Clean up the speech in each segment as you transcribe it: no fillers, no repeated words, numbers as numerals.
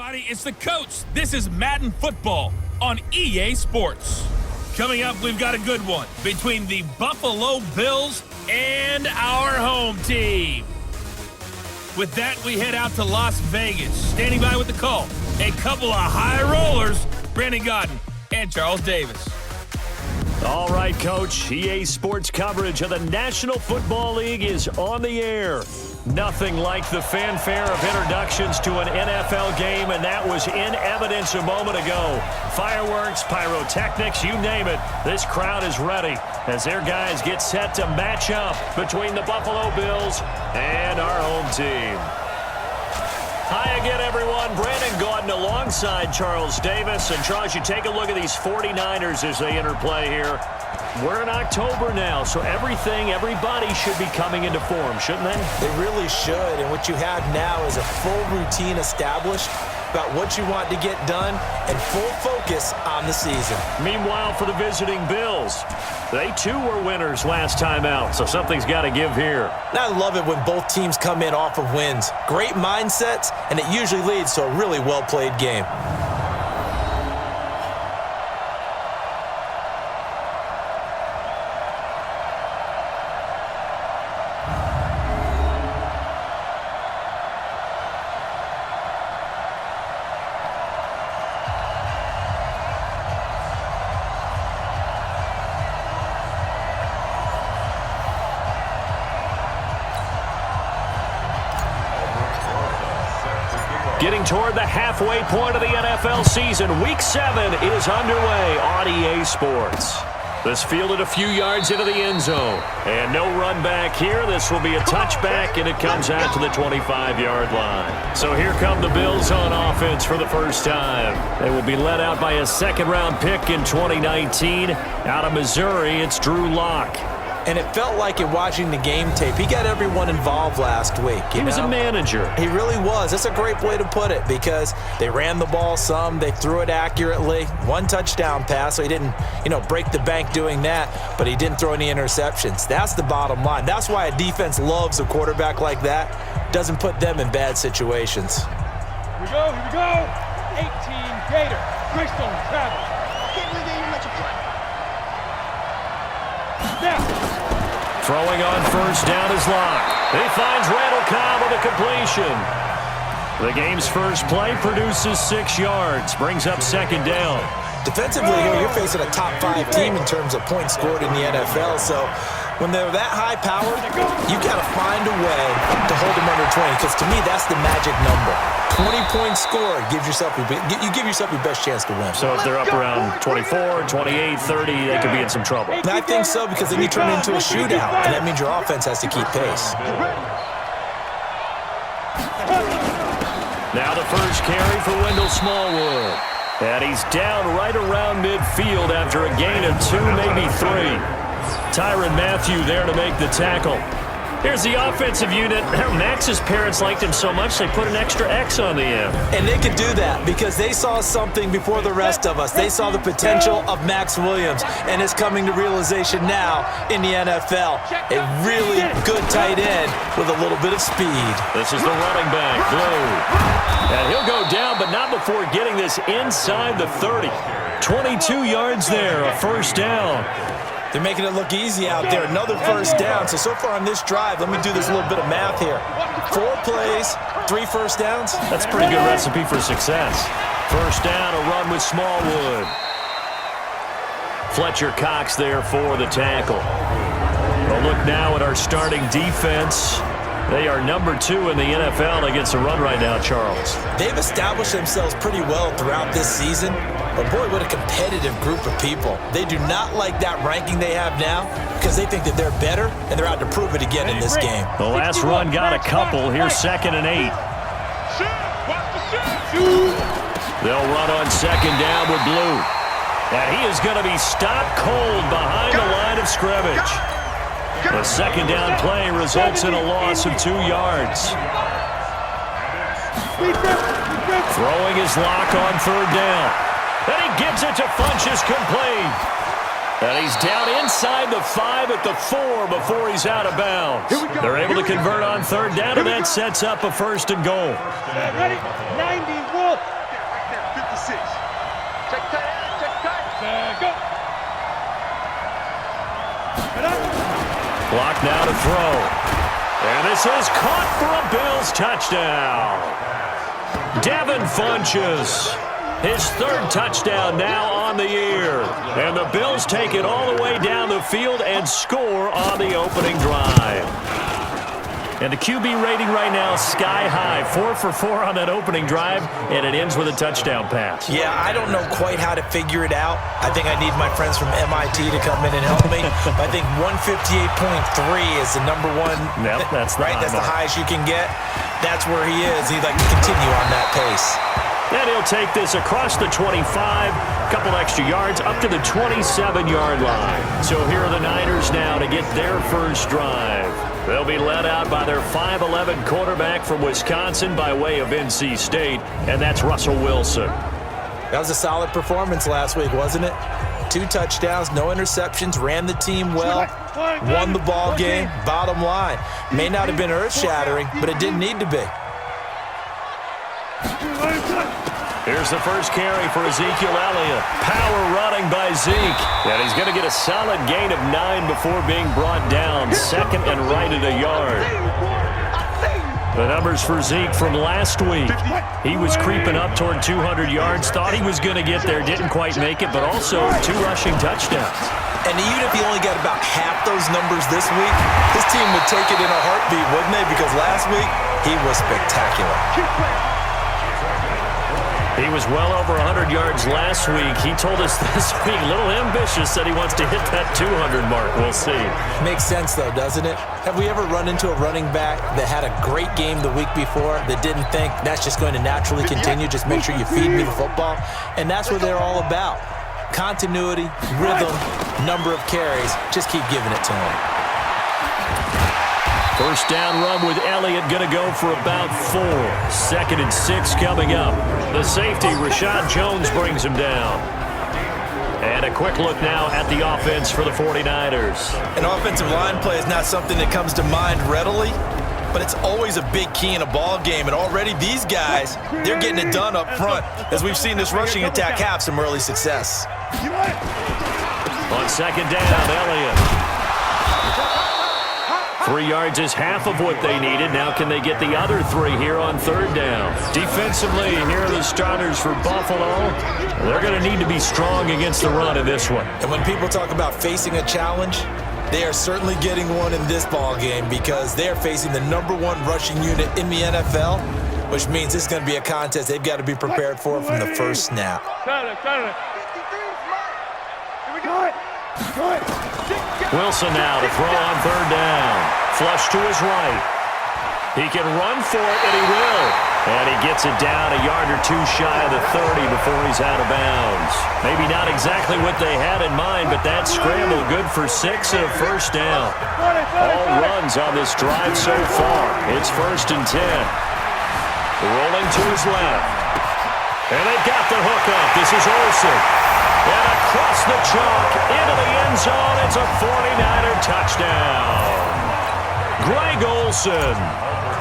everybody, it's the coach. This is Madden Football on EA Sports. Coming up, we've got a good one between the Buffalo Bills and our home team. With that, we head out to Las Vegas. Standing by with the call, a couple of high rollers, Brandon Godden and Charles Davis. All right, Coach. EA Sports coverage of the National Football League is on the air. Nothing like the fanfare of introductions to an NFL game, and that was in evidence a moment ago. Fireworks, pyrotechnics, you name it. This crowd is ready as their guys get set to match up between the Buffalo Bills and our home team. Hi again, everyone. Brandon Gaudin alongside Charles Davis. And, Charles, you take a look at these 49ers as they interplay here. We're in October now, so everybody should be coming into form, shouldn't they? They really should. And what you have now is a full routine established about what you want to get done and full focus on the season. Meanwhile, for the visiting Bills, they too were winners last time out, so something's got to give here. And I love it when both teams come in off of wins. Great mindsets, and it usually leads to a really well-played game. Getting toward the halfway point of the NFL season, Week 7 is underway on EA Sports. This fielded a few yards into the end zone. And no run back here. This will be a touchback, and it comes out to the 25-yard line. So here come the Bills on offense for the first time. They will be led out by a second-round pick in 2019. Out of Missouri, it's Drew Lock. And it felt like in watching the game tape, he got everyone involved last week. He was a manager. He really was. That's a great way to put it because they ran the ball some. They threw it accurately. One touchdown pass, so he didn't, break the bank doing that, but he didn't throw any interceptions. That's the bottom line. That's why a defense loves a quarterback like that. Doesn't put them in bad situations. Here we go. 18 Gator. Crystal travel. Can't believe they even let you play. Now. Throwing on first down is Lock. He finds Randall Cobb with a completion. The game's first play produces 6 yards, brings up second down. Defensively here, you're facing a top 5 team in terms of points scored in the NFL, so when they're that high powered, you got to find a way to hold them under 20, because to me, that's the magic number. 20 points scored, you give yourself your best chance to win. So if they're up around 24, 28, 30, they could be in some trouble. And I think so, because then you turn it into a shootout, and that means your offense has to keep pace. Now the first carry for Wendell Smallwood. And he's down right around midfield after a gain of 2, maybe 3. Tyrann Mathieu there to make the tackle. Here's the offensive unit. Max's parents liked him so much they put an extra X on the end. And they could do that because they saw something before the rest of us. They saw the potential of Max Williams, and it's coming to realization now in the NFL. A really good tight end with a little bit of speed. This is the running back, Blue. And he'll go down, but not before getting this inside the 30. 22 yards there, a first down. They're making it look easy out there. Another first down. So far on this drive, let me do this little bit of math here. 4 plays, 3 first downs. That's a pretty good recipe for success. First down, a run with Smallwood. Fletcher Cox there for the tackle. A look now at our starting defense. They are number 2 in the NFL against the run right now, Charles. They've established themselves pretty well throughout this season. But, boy, what a competitive group of people. They do not like that ranking they have now because they think that they're better, and they're out to prove it again in this game. The last run got a couple. Here's 2nd and 8. They'll run on 2nd down with Blue. And he is going to be stopped cold behind the line of scrimmage. The 2nd down play results in a loss of 2 yards. Throwing his Lock on 3rd down. And he gives it to Funchess complete. And he's down inside the 5 at the 4 before he's out of bounds. They're able to convert on 3rd down, and that sets up a 1st and goal. Ready? 90 Wolf. 6. Check tight, check tight. Go. Clock now to throw. And this is caught for a Bills touchdown. Devin Funchess, his third touchdown now on the year. And the Bills take it all the way down the field and score on the opening drive. And the QB rating right now, sky high. 4 for 4 on that opening drive, and it ends with a touchdown pass. Yeah, I don't know quite how to figure it out. I think I need my friends from MIT to come in and help me. I think 158.3 is the number one. Yep, that's the right. That's the highest you can get. That's where he is. He'd like to continue on that pace. And he'll take this across the 25, a couple extra yards, up to the 27-yard line. So here are the Niners now to get their first drive. They'll be led out by their 5'11 quarterback from Wisconsin by way of NC State, and that's Russell Wilson. That was a solid performance last week, wasn't it? 2 touchdowns, no interceptions, ran the team well, won the ball game. Bottom line, may not have been earth-shattering, but it didn't need to be. Here's the first carry for Ezekiel Elliott. Power running by Zeke. And he's going to get a solid gain of 9 before being brought down. Second and right at a yard. The numbers for Zeke from last week. He was creeping up toward 200 yards. Thought he was going to get there. Didn't quite make it, but also 2 rushing touchdowns. And even if he only got about half those numbers this week, his team would take it in a heartbeat, wouldn't they? Because last week, he was spectacular. He was well over 100 yards last week. He told us this week, a little ambitious, said he wants to hit that 200 mark. We'll see. Makes sense, though, doesn't it? Have we ever run into a running back that had a great game the week before that didn't think that's just going to naturally continue? Just make sure you feed me the football. And that's what they're all about. Continuity, rhythm, number of carries. Just keep giving it to him. First down run with Elliott going to go for about 4. 2nd and 6 coming up. The safety, Rashad Jones, brings him down. And a quick look now at the offense for the 49ers. An offensive line play is not something that comes to mind readily, but it's always a big key in a ball game. And already these guys, they're getting it done up front. As we've seen this rushing attack have some early success. On 2nd down, Elliott. 3 yards is half of what they needed. Now can they get the other 3 here on 3rd down? Defensively, here are the starters for Buffalo. They're going to need to be strong against the run in this one. And when people talk about facing a challenge, they are certainly getting one in this ball game because they are facing the number 1 rushing unit in the NFL, which means it's going to be a contest they've got to be prepared for from the first snap. Wilson now to throw on 3rd down. Flush to his right. He can run for it, and he will. And he gets it down a yard or 2 shy of the 30 before he's out of bounds. Maybe not exactly what they had in mind, but that scramble good for 6 and a first down. All runs on this drive so far. It's 1st and 10. Rolling to his left. And they've got the hook up. This is Olsen. And across the chalk, into the end zone, it's a 49er touchdown. Greg Olsen,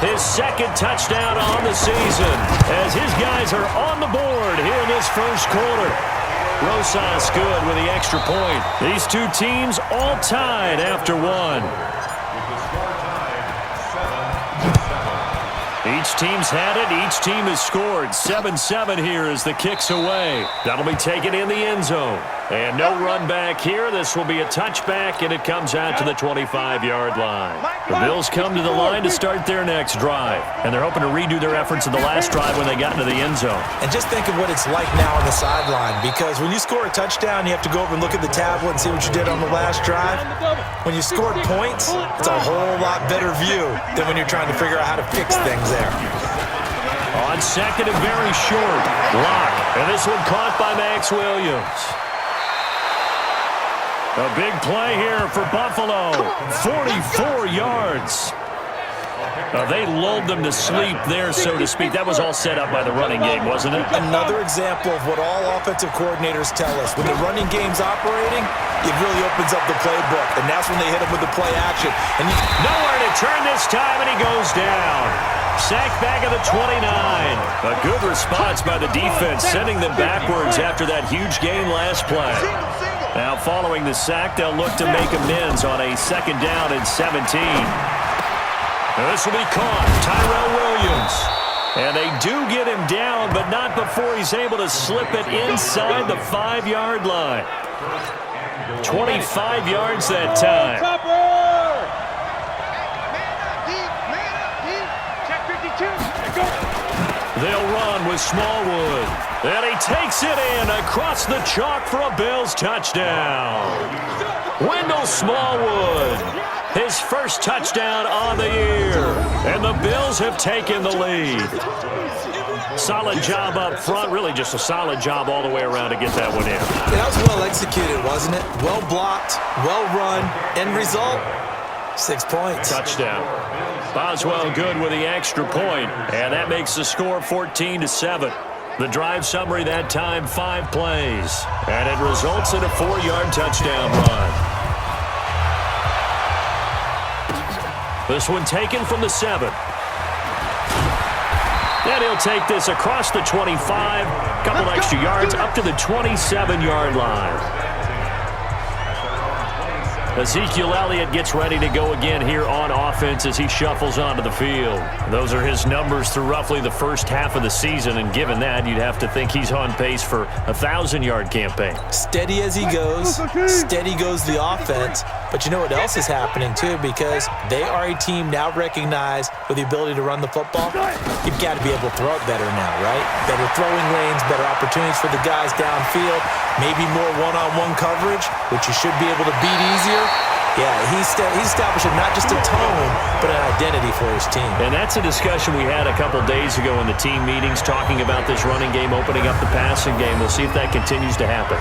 his 2nd touchdown on the season, as his guys are on the board here in this first quarter. Rosas good with the extra point. These 2 teams all tied after 1. Each team's had it. Each team has scored. 7-7 here as the kick's away. That'll be taken in the end zone. And no run back here. This will be a touchback, and it comes out to the 25-yard line. The Bills come to the line to start their next drive. And they're hoping to redo their efforts in the last drive when they got into the end zone. And just think of what it's like now on the sideline, because when you score a touchdown, you have to go over and look at the tablet and see what you did on the last drive. When you scored points, it's a whole lot better view than when you're trying to figure out how to fix things there. On 2nd and very short. Lock. And this one caught by Max Williams. A big play here for Buffalo. 44 yards. They lulled them to sleep there, so to speak. That was all set up by the running game, wasn't it? Another example of what all offensive coordinators tell us. When the running game's operating, it really opens up the playbook, and that's when they hit him with the play action. And nowhere to turn this time, and he goes down. sacked back at the 29. A good response by the defense, sending them backwards after that huge gain last play. Now following the sack, they'll look to make amends on a 2nd down and 17. Now this will be caught. Tyrell Williams. And they do get him down, but not before he's able to slip it inside the 5-yard line. 25 yards that time. They'll run with Smallwood. And he takes it in across the chalk for a Bills touchdown. Wendell Smallwood, his first touchdown on the year. And the Bills have taken the lead. Solid job up front. Really just a solid job all the way around to get that one in. Yeah, that was well executed, wasn't it? Well blocked, well run. End result, 6 points. Touchdown. Boswell good with the extra point, and that makes the score 14-7. The drive summary that time, 5 plays, and it results in a 4-yard touchdown run. This one taken from the 7. And he'll take this across the 25, couple extra yards up to the 27-yard line. Ezekiel Elliott gets ready to go again here on offense as he shuffles onto the field. Those are his numbers through roughly the first half of the season, and given that, you'd have to think he's on pace for a 1,000-yard campaign. Steady as he goes, steady goes the offense. But you know what else is happening, too, because they are a team now recognized with the ability to run the football. You've got to be able to throw it better now, right? Better throwing lanes, better opportunities for the guys downfield, maybe more one-on-one coverage, which you should be able to beat easier. Yeah, he's establishing not just a tone, but an identity for his team. And that's a discussion we had a couple days ago in the team meetings, talking about this running game, opening up the passing game. We'll see if that continues to happen.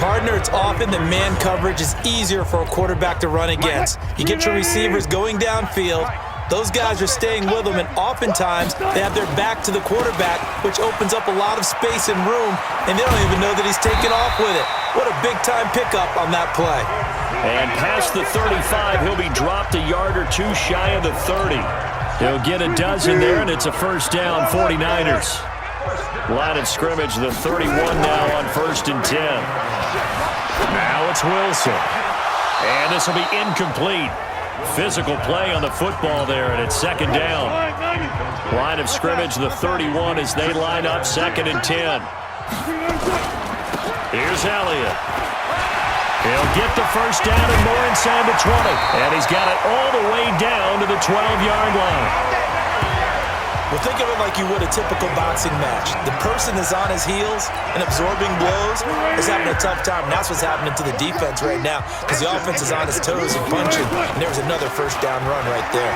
Partner, it's often that man coverage is easier for a quarterback to run against. You get your receivers going downfield. Those guys are staying with them, and oftentimes they have their back to the quarterback, which opens up a lot of space and room, and they don't even know that he's taken off with it. What a big-time pickup on that play. And past the 35, he'll be dropped a yard or two shy of the 30. He'll get a dozen there, and it's a first down, 49ers. Line of scrimmage, the 31 now on 1st and 10. Now it's Wilson. And this will be incomplete. Physical play on the football there, and it's 2nd down. Line of scrimmage, the 31 as they line up, 2nd and 10. Here's Elliott. He'll get the first down and more inside the 20. And he's got it all the way down to the 12-yard line. Well, think of it like you would a typical boxing match. The person is on his heels and absorbing blows is having a tough time. And that's what's happening to the defense right now because the offense is on his toes and punching. And there's another first down run right there.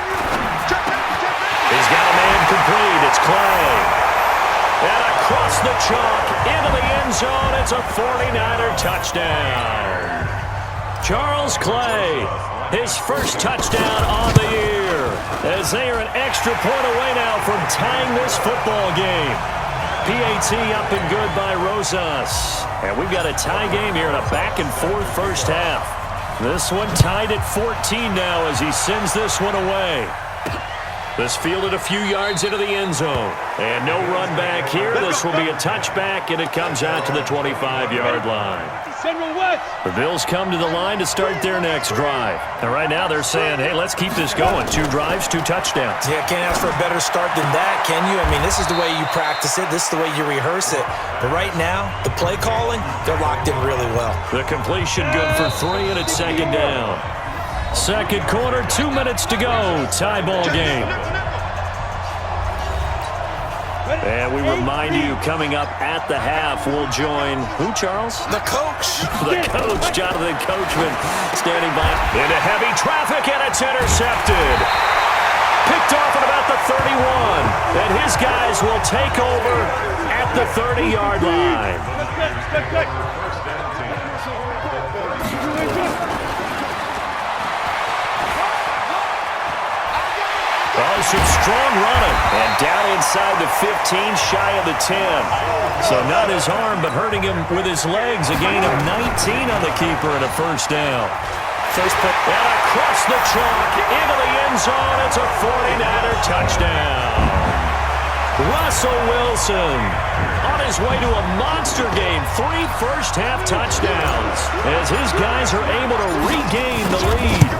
He's got a man complete. It's Clay. And across the chalk into the end zone. It's a 49er touchdown. Charles Clay, his first touchdown on the year, as they are an extra point away now from tying this football game. PAT up and good by Rosas. And we've got a tie game here in a back-and-forth first half. This one tied at 14 now as he sends this one away. This fielded a few yards into the end zone. And no run back here. This will be a touchback, and it comes out to the 25-yard line. The Bills come to the line to start their next drive. And right now they're saying, hey, let's keep this going. 2 drives, 2 touchdowns. Yeah, can't ask for a better start than that, can you? I mean, this is the way you practice it. This is the way you rehearse it. But right now, the play calling, they're locked in really well. The completion good for 3, and it's 2nd down. Second quarter, 2 minutes to go. Tie ball game. And we remind you, coming up at the half, we'll join who, Charles? The coach. The coach, Jonathan Coachman, standing by into heavy traffic, and it's intercepted. Picked off at about the 31. And his guys will take over at the 30-yard line. Oh, some strong running. And down inside the 15, shy of the 10. So not his arm, but hurting him with his legs. A gain of 19 on the keeper and a first down. First pick. And across the chalk into the end zone. It's a 49er touchdown. Russell Wilson on his way to a monster game. 3 first-half touchdowns as his guys are able to regain the lead.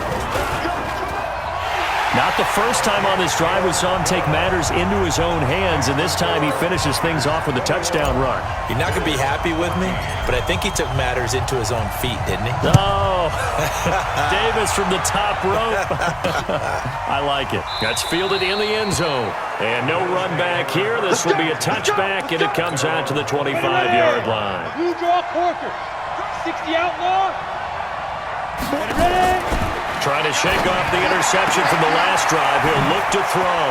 Not the first time on this drive we saw him take matters into his own hands, and this time he finishes things off with a touchdown run. You're not going to be happy with me, but I think he took matters into his own feet, didn't he? Oh, Davis from the top rope. I like it. That's fielded in the end zone. And no run back here. This will be a touchback, and it comes out to the 25-yard line. Blue draw quarter. 60 outlaw. Ready? Trying to shake off the interception from the last drive. He'll look to throw.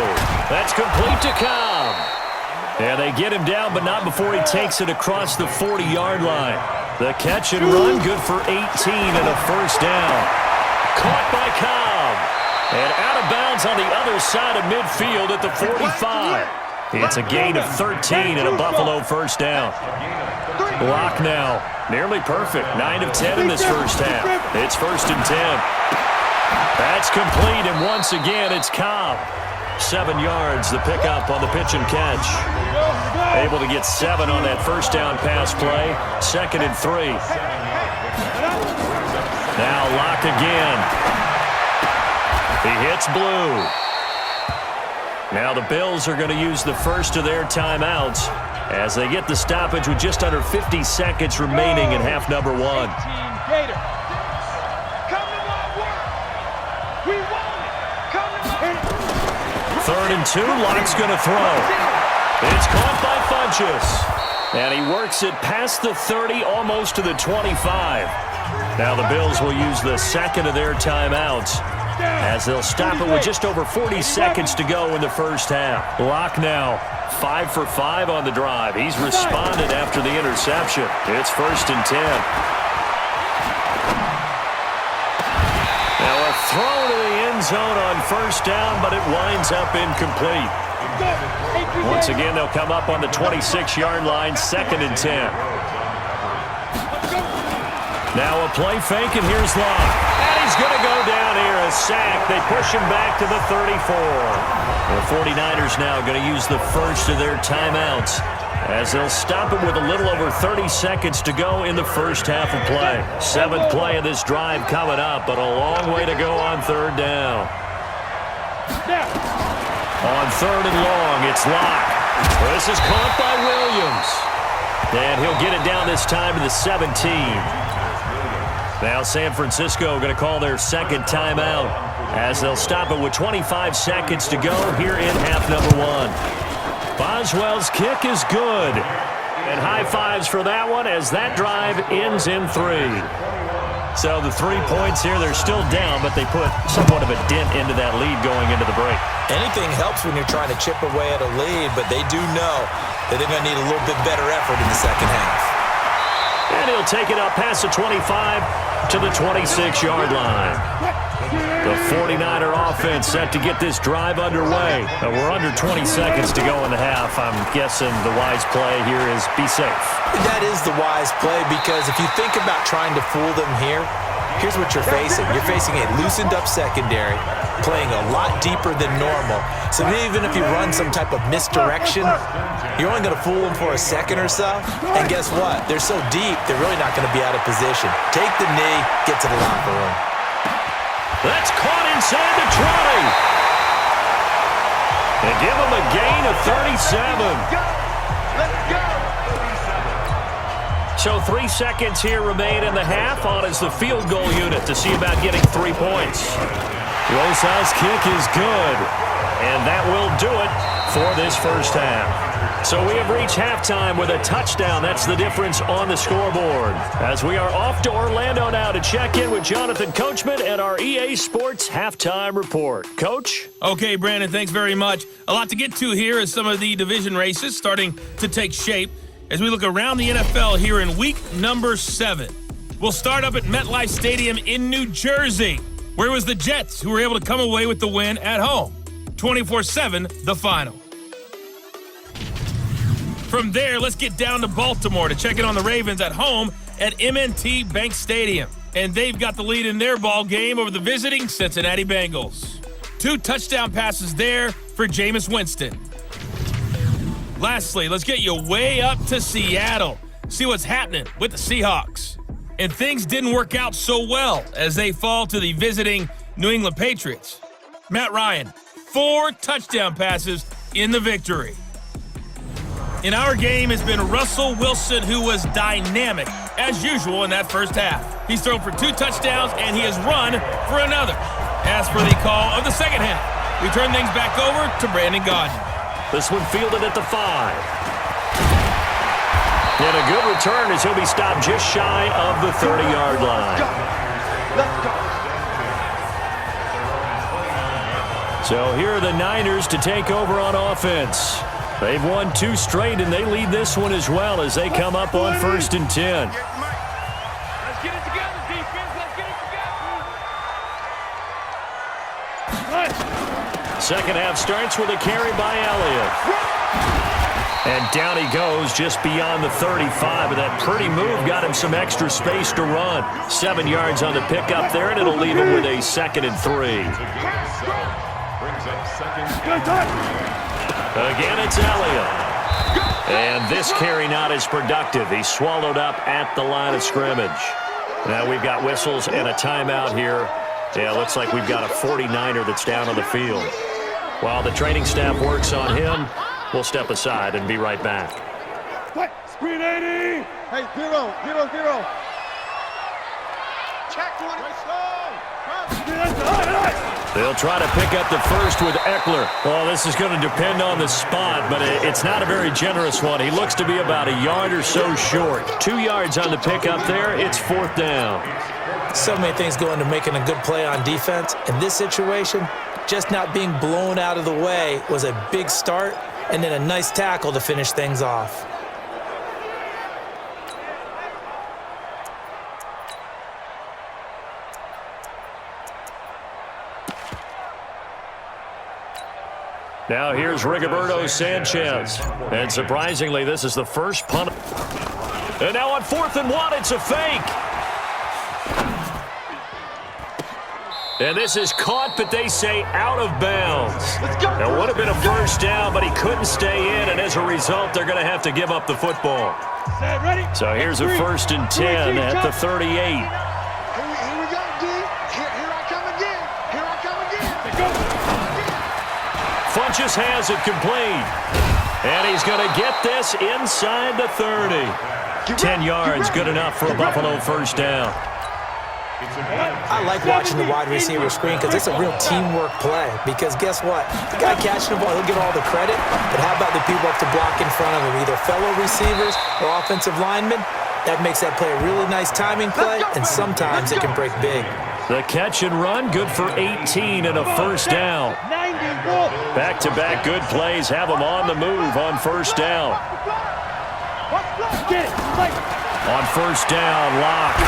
That's complete to Cobb. And they get him down, but not before he takes it across the 40-yard line. The catch and run, good for 18 and a first down. Caught by Cobb. And out of bounds on the other side of midfield at the 45. It's a gain of 13 and a Buffalo first down. Block now. Nearly perfect. 9 of 10 in this first half. It's 1st and 10. That's complete, and once again, it's Cobb. 7 yards, the pickup on the pitch and catch. Able to get 7 on that first down pass play. 2nd and 3. Now Locke again. He hits blue. Now the Bills are going to use the first of their timeouts as they get the stoppage with just under 50 seconds remaining in half number 1. 3rd and 2, Locke's going to throw. It's caught by Funchess. And he works it past the 30, almost to the 25. Now the Bills will use the second of their timeouts as they'll stop it with just over 40 seconds to go in the first half. Locke now 5 for 5 on the drive. He's responded after the interception. It's 1st and 10. Now a throw to the end zone on first down, but it winds up incomplete. Once again, they'll come up on the 26-yard line, 2nd and 10. Now a play fake, and here's Locke. And he's going to go down here, a sack. They push him back to the 34. The 49ers now going to use the first of their timeouts as they'll stop it with a little over 30 seconds to go in the first half of play. 7th play of this drive coming up, but a long way to go on 3rd down. On 3rd and long, it's Locke. This is caught by Williams. And he'll get it down this time to the 17. Now San Francisco going to call their 2nd timeout as they'll stop it with 25 seconds to go here in half number 1. Boswell's kick is good. And high fives for that one as that drive ends in 3. So the 3 points here, they're still down, but they put somewhat of a dent into that lead going into the break. Anything helps when you're trying to chip away at a lead, but they do know that they're going to need a little bit better effort in the second half. And he'll take it up past the 25 to the 26-yard line. The 49er offense set to get this drive underway. We're under 20 seconds to go in the half. I'm guessing the wise play here is be safe. That is the wise play because if you think about trying to fool them here, here's what you're facing. You're facing a loosened-up secondary, playing a lot deeper than normal. So even if you run some type of misdirection, you're only going to fool them for a second or so. And guess what? They're so deep, they're really not going to be out of position. Take the knee, get to the locker room. That's caught inside the 20. They give him a gain of 37. So 3 seconds here remain in the half. On is the field goal unit to see about getting 3 points. Rosas' kick is good. And that will do it for this first half. So we have reached halftime with a touchdown. That's the difference on the scoreboard. As we are off to Orlando now to check in with Jonathan Coachman and our EA Sports Halftime Report. Coach? Okay, Brandon, thanks very much. A lot to get to here as some of the division races starting to take shape as we look around the NFL here in week number 7. We'll start up at MetLife Stadium in New Jersey, where it was the Jets who were able to come away with the win at home. 24-7, the final. From there, let's get down to Baltimore to check in on the Ravens at home at M&T Bank Stadium. And they've got the lead in their ball game over the visiting Cincinnati Bengals. 2 touchdown passes there for Jameis Winston. Lastly, let's get you way up to Seattle. See what's happening with the Seahawks. And things didn't work out so well as they fall to the visiting New England Patriots. Matt Ryan, 4 touchdown passes in the victory. In our game has been Russell Wilson, who was dynamic, as usual, in that first half. He's thrown for 2 touchdowns, and he has run for another. As for the call of the second half, we turn things back over to Brandon Gaudin. This one fielded at the 5. And a good return as he'll be stopped just shy of the 30-yard line. Let's go. So here are the Niners to take over on offense. They've won 2 straight, and they lead this one as well as they come up on 1st and 10. Let's get it together, defense. Let's get it together. Second half starts with a carry by Elliott. And down he goes just beyond the 35, and that pretty move got him some extra space to run. 7 yards on the pickup there, and it'll leave him with a 2nd and 3. Again, it's Elliott. And this carry not as productive. He's swallowed up at the line of scrimmage. Now we've got whistles and a timeout here. Yeah, looks like we've got a 49er that's down on the field. While the training staff works on him, we'll step aside and be right back. Screen 80. Hey, 0, 0, 0. Check one. They'll try to pick up the first with Eckler. Well, this is going to depend on the spot, but it's not a very generous one. He looks to be about a yard or so short. 2 yards on the pickup there. It's 4th down. So many things go into making a good play on defense. In this situation, just not being blown out of the way was a big start, and then a nice tackle to finish things off. Now here's Rigoberto Sanchez. And surprisingly, this is the first punt. And now on 4th and 1, it's a fake. And this is caught, but they say out of bounds. It would have been a first down, but he couldn't stay in, and as a result, they're going to have to give up the football. So here's a 1st and 10 at the 38. Here we go, D. Here I come again. Here I come again. Funches has it complete. And he's going to get this inside the 30. 10 yards, good enough for a Buffalo first down. I like watching the wide receiver screen because it's a real teamwork play. Because guess what? The guy catching the ball, he'll get all the credit. But how about the people up to block in front of him, either fellow receivers or offensive linemen? That makes that play a really nice timing play, and sometimes it can break big. The catch and run, good for 18 and a first down. Back-to-back good plays have them on the move on first down. On first down, Locke.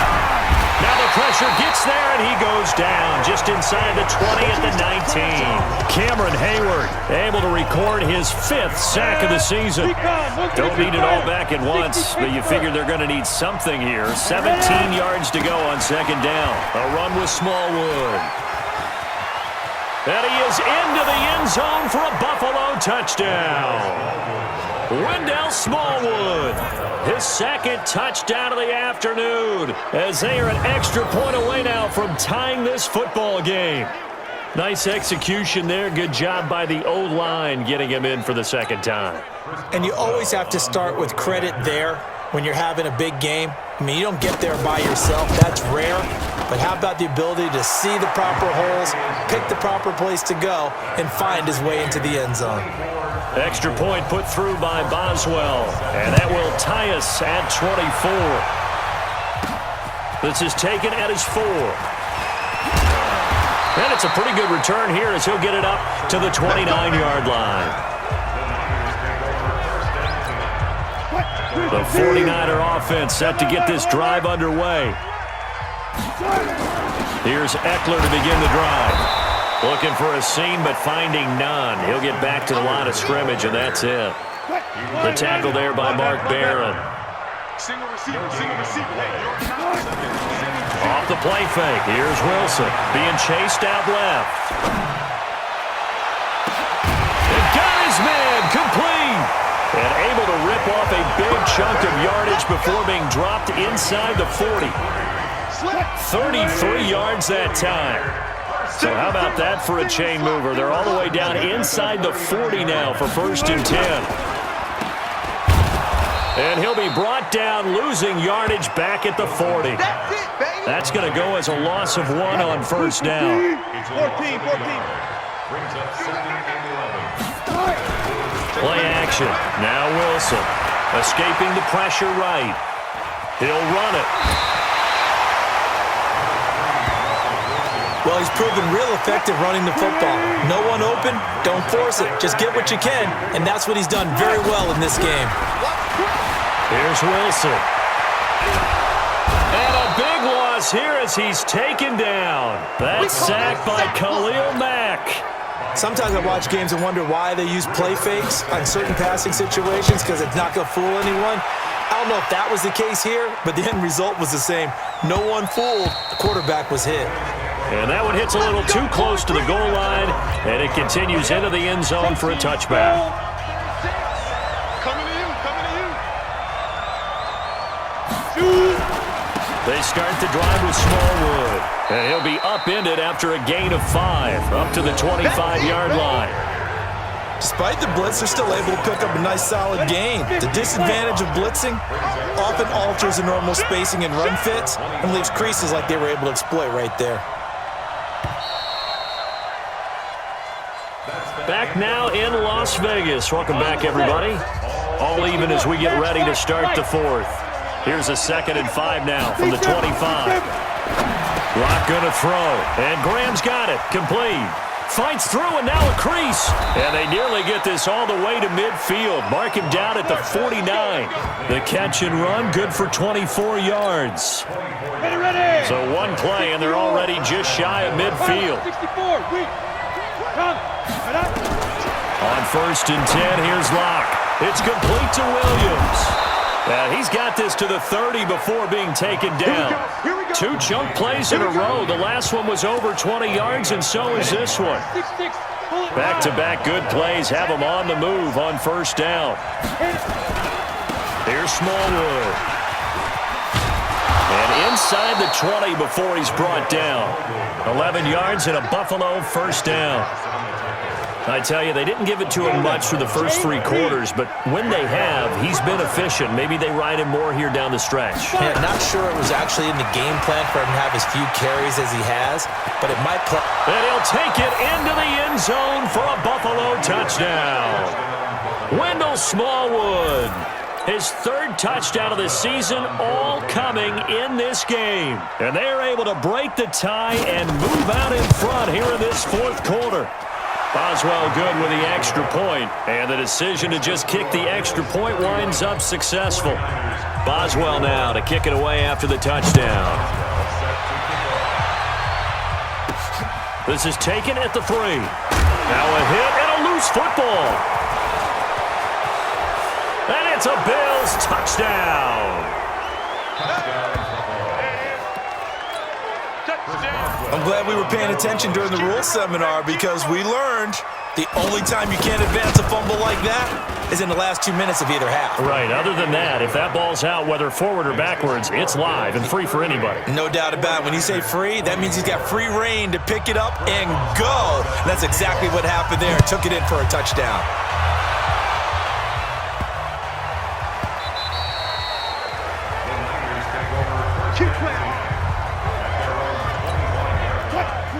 Now the pressure gets there, and he goes down just inside the 20 at the 19. Cameron Hayward able to record his 5th sack of the season. Don't need it all back at once, but you figure they're going to need something here. 17 yards to go on 2nd down. A run with Smallwood. And he is into the end zone for a Buffalo touchdown. Wendell Smallwood, his 2nd touchdown of the afternoon, as they are an extra point away now from tying this football game. Nice execution there. Good job by the O-line getting him in for the 2nd time. And you always have to start with credit there when you're having a big game. I mean, you don't get there by yourself. That's rare. But how about the ability to see the proper holes, pick the proper place to go, and find his way into the end zone? Extra point put through by Boswell, and that will tie us at 24. This is taken at his 4. And it's a pretty good return here as he'll get it up to the 29-yard line. The 49er offense set to get this drive underway. Here's Eckler to begin the drive. Looking for a seam, but finding none. He'll get back to the line of scrimmage, and that's it. The tackle there by Mark Barron. Off the play fake. Here's Wilson being chased out left. And got his man complete. before being dropped inside the 40. 33 yards that time. So how about that for a chain mover? They're all the way down inside the 40 now for 1st and 10. And he'll be brought down, losing yardage back at the 40. That's going to go as a loss of 1 on 1st down. 14. Play action. Now Wilson. Escaping the pressure right. He'll run it. Well, he's proven real effective running the football. No one open, don't force it. Just get what you can, and that's what he's done very well in this game. Here's Wilson. And a big loss here as he's taken down. That's sacked by Khalil Mack. Sometimes I watch games and wonder why they use play fakes on certain passing situations because it's not going to fool anyone. I don't know if that was the case here, but the end result was the same. No one fooled. The quarterback was hit. And that one hits a little too close to the goal line, and it continues into the end zone for a touchback. Coming to you. They start the drive with Smallwood, and he'll be upended after a gain of 5, up to the 25-yard line. Despite the blitz, they're still able to pick up a nice solid gain. The disadvantage of blitzing often alters the normal spacing and run fits and leaves creases like they were able to exploit right there. Back now in Las Vegas. Welcome back, everybody. All even as we get ready to start the 4th. Here's a 2nd and 5 now from the 25. Rock going to throw, and Graham's got it. Complete. Fights through, and now a crease. And they nearly get this all the way to midfield. Mark him down at the 49. The catch and run, good for 24 yards. Ready. So one play, and they're already just shy of midfield. 64. On 1st and 10, here's Locke. It's complete to Williams. He's got this to the 30 before being taken down. 2 chunk plays in a row. The last one was over 20 yards, and so is this one. Back-to-back good plays have him on the move on 1st down. Here's Smallwood. And inside the 20 before he's brought down. 11 yards and a Buffalo 1st down. I tell you, they didn't give it to him much for the first 3 quarters, but when they have, he's been efficient. Maybe they ride him more here down the stretch. Yeah, not sure it was actually in the game plan for him to have as few carries as he has, but it might play. And he'll take it into the end zone for a Buffalo touchdown. Wendell Smallwood, his 3rd touchdown of the season, all coming in this game. And they're able to break the tie and move out in front here in this 4th quarter. Boswell good with the extra point, and the decision to just kick the extra point winds up successful. Boswell now to kick it away after the touchdown. This is taken at the 3. Now a hit and a loose football. And it's a Bills touchdown. I'm glad we were paying attention during the rules seminar because we learned the only time you can't advance a fumble like that is in the last 2 minutes of either half. Right. Other than that, if that ball's out, whether forward or backwards, it's live and free for anybody. No doubt about it. When you say free, that means he's got free reign to pick it up and go. And that's exactly what happened there. Took it in for a touchdown.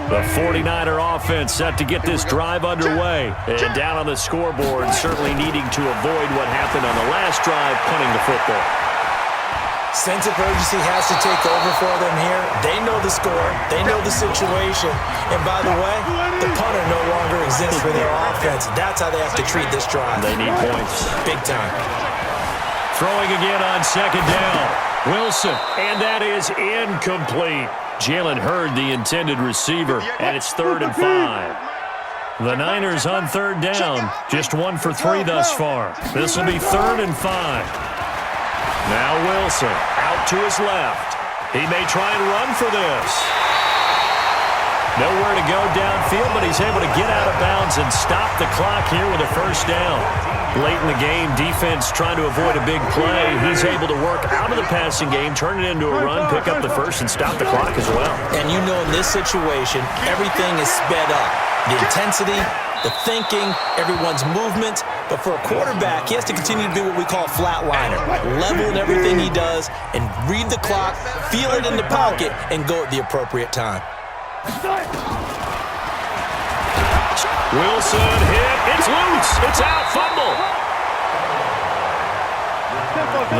The 49er offense set to get this drive underway. And down on the scoreboard, certainly needing to avoid what happened on the last drive, punting the football. Sense of urgency has to take over for them here. They know the score. They know the situation. And by the way, the punter no longer exists for their offense. That's how they have to treat this drive. They need points. Big time. Throwing again on 2nd down. Wilson, and that is incomplete. Jalen Hurd, the intended receiver, and it's 3rd and 5. The Niners on 3rd down, just 1 for 3 thus far. This will be 3rd and 5. Now Wilson, out to his left. He may try and run for this. Nowhere to go downfield, but he's able to get out of bounds and stop the clock here with a first down. Late in the game, defense trying to avoid a big play. He's able to work out of the passing game, turn it into a run, pick up the first, and stop the clock as well. And you know in this situation, everything is sped up. The intensity, the thinking, everyone's movement. But for a quarterback, he has to continue to be what we call a flatliner. Level in everything he does and read the clock, feel it in the pocket, and go at the appropriate time. Wilson hit. It's loose. It's out. Fumble.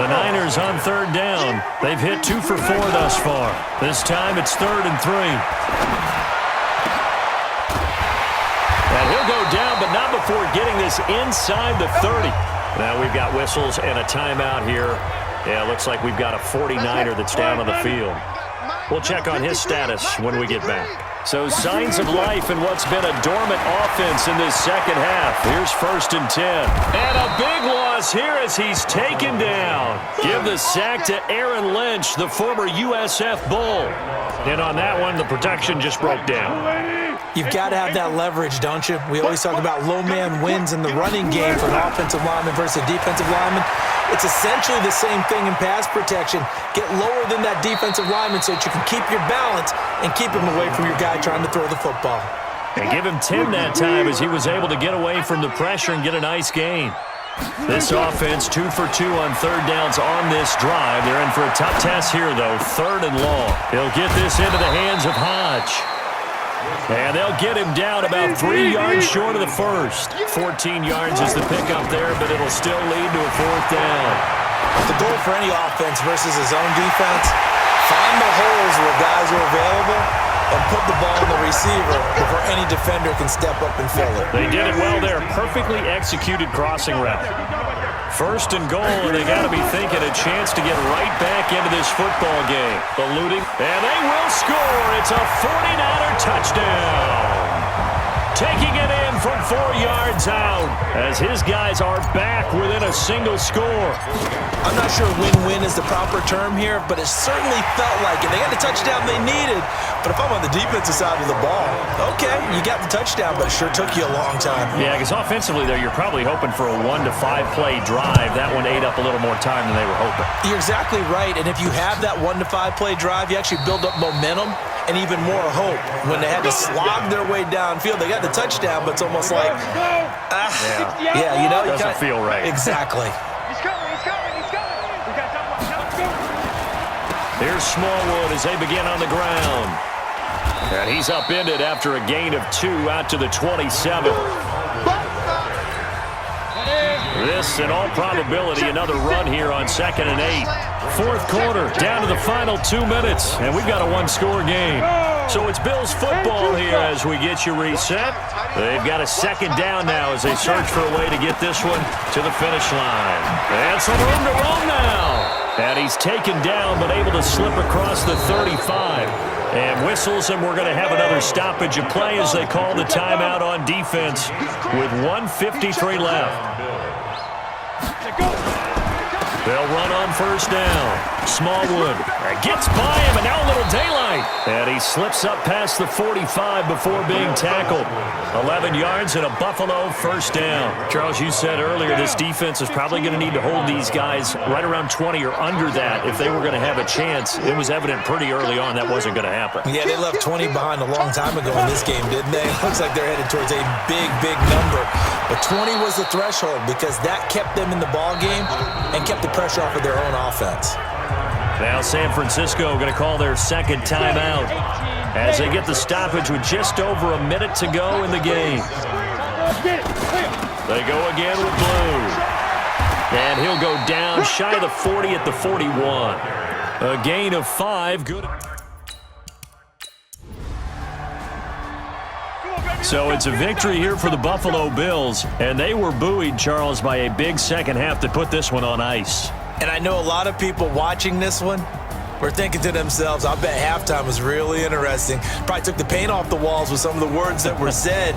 The Niners on third down. They've hit 2 for 4 thus far. This time it's 3rd and 3. And he'll go down, but not before getting this inside the 30. Now we've got whistles and a timeout here. Yeah, it looks like we've got a 49er that's down on the field. We'll check on his status when we get back. So signs of life in what's been a dormant offense in this second half. Here's 1st and 10. And a big loss here as he's taken down. Give the sack to Aaron Lynch, the former USF Bull. And on that one, the protection just broke down. You've got to have that leverage, don't you? We always talk about low man wins in the running game for an offensive lineman versus a defensive lineman. It's essentially the same thing in pass protection. Get lower than that defensive lineman so that you can keep your balance and keep him away from your guy trying to throw the football. And give him 10 that time as he was able to get away from the pressure and get a nice gain. This offense 2 for 2 on third downs on this drive. They're in for a tough test here, though. 3rd and long. He'll get this into the hands of Hodge. And they'll get him down about 3 yards short of the first. 14 yards is the pickup there, but it'll still lead to a 4th down. The goal for any offense versus his own defense, find the holes where guys are available and put the ball in the receiver before any defender can step up and fill it. They did it well there. Perfectly executed crossing route. 1st and goal, and they got to be thinking a chance to get right back into this football game. Eluding, and they will score. It's a 49er touchdown. Taking it in from 4 yards out as his guys are back within a single score. I'm not sure win-win is the proper term here, but it certainly felt like it. They got the touchdown they needed, but if I'm on the defensive side of the ball, okay, you got the touchdown, but it sure took you a long time. Yeah, because offensively there, you're probably hoping for a 1 to 5 play drive. That one ate up a little more time than they were hoping. You're exactly right, and if you have that 1 to 5 play drive, you actually build up momentum and even more hope. When they had to slog their way downfield, they got the touchdown, but it's almost like, yeah, you know, doesn't feel right. Exactly. He's coming, he's coming, he's coming. We got to go. Here's Smallwood as they begin on the ground. And he's upended after a gain of 2 out to the 27. This, in all probability, another run here on 2nd and 8. 4th quarter, down to the final 2 minutes, and we've got a 1-score game. So it's Bills football here as we get you reset. They've got a 2nd down now as they search for a way to get this one to the finish line. And some room to roam now. And he's taken down but able to slip across the 35. And whistles, and we're going to have another stoppage of play as they call the timeout on defense with 1:53 left. They'll run on 1st down. Smallwood gets by him, and now a little daylight. And he slips up past the 45 before being tackled. 11 yards and a Buffalo 1st down. Charles, you said earlier this defense is probably going to need to hold these guys right around 20 or under that if they were going to have a chance. It was evident pretty early on that wasn't going to happen. Yeah, they left 20 behind a long time ago in this game, didn't they? It looks like they're headed towards a big, big number. But 20 was the threshold because that kept them in the ball game and kept the pressure off of their own offense. Now San Francisco going to call their 2nd timeout as they get the stoppage with just over a minute to go in the game. They go again with Blue. And he'll go down shy of the 40 at the 41. A gain of 5. Good. So it's a victory here for the Buffalo Bills, and they were buoyed, Charles, by a big second half to put this one on ice. And I know a lot of people watching this one were thinking to themselves, I bet halftime was really interesting. Probably took the paint off the walls with some of the words that were said.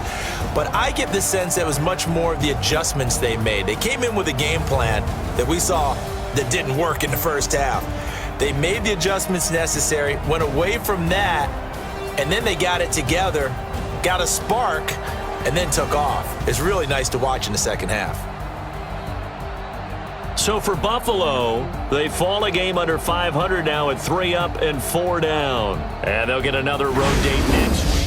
But I get the sense that it was much more of the adjustments they made. They came in with a game plan that we saw that didn't work in the first half. They made the adjustments necessary, went away from that, and then they got it together, got a spark, and then took off. It's really nice to watch in the second half. So for Buffalo, they fall a game under 500 now at 3 up and 4 down. And they'll get another road date next week.